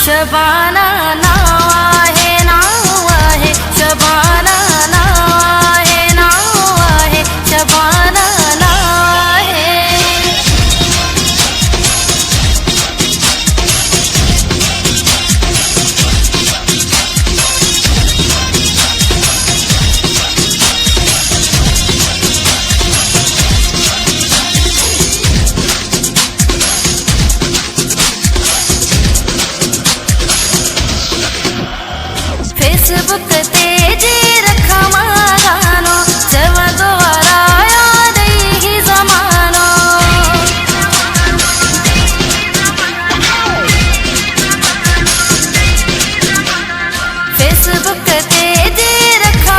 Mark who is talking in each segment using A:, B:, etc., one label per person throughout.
A: शबाना नावा है शबाना नावा है शबाना नावा है। फेसबुक ते जी रखा गानो जब दोबारा याद ही जमानो। फेसबुक ते जी रखा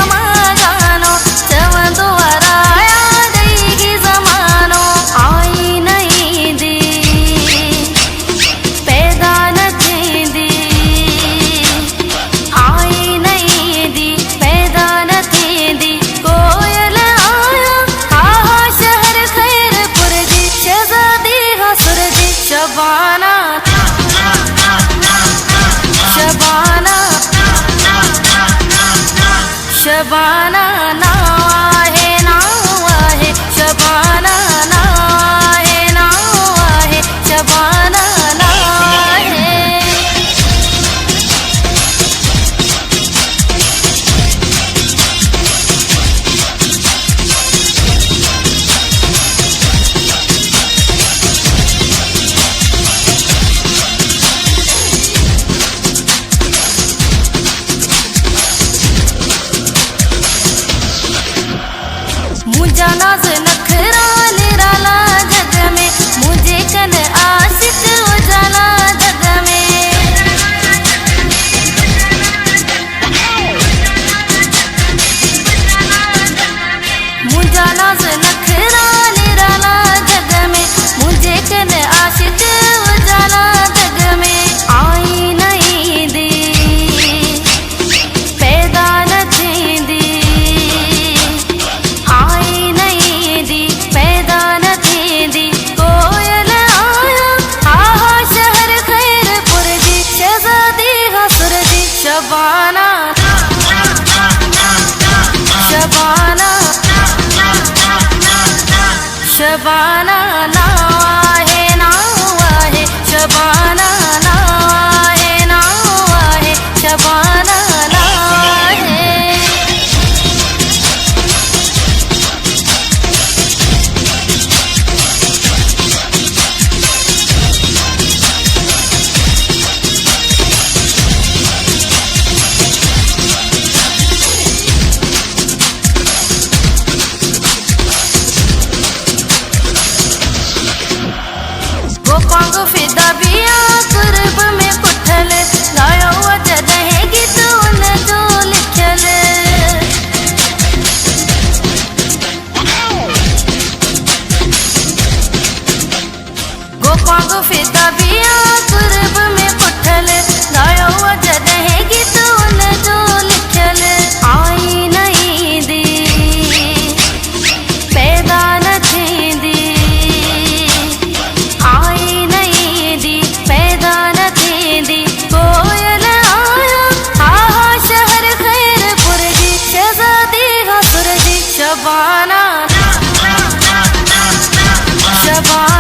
A: गानो जब दोबारा याद ही जमानो। आई नहीं दी पैदा न थींदी शबाना शबाना शबाना नावा है शबाना नावा है शबाना नावा है। मुझा नाज नखरा निराला जग में मुझे कन आशिक उजाला जग में। मुझा नाज नखरा निराला जग में मुझे कन आशिक उजाला जग में। आई नहीं दी पैदा न थींदी शबाना शबाना शबाना नावा है शबाना नावा है शबाना नावा है। गोपांग फिदा बिया कुर्ब में पुठल गायो वजद है गीत उन जो लिखल। गोपांग फिदा बिया कुर्ब में पुठल गायो वजद है गीत उन जो लिखल। आई नहीं दी पैदा न थींदी शबाना शबाना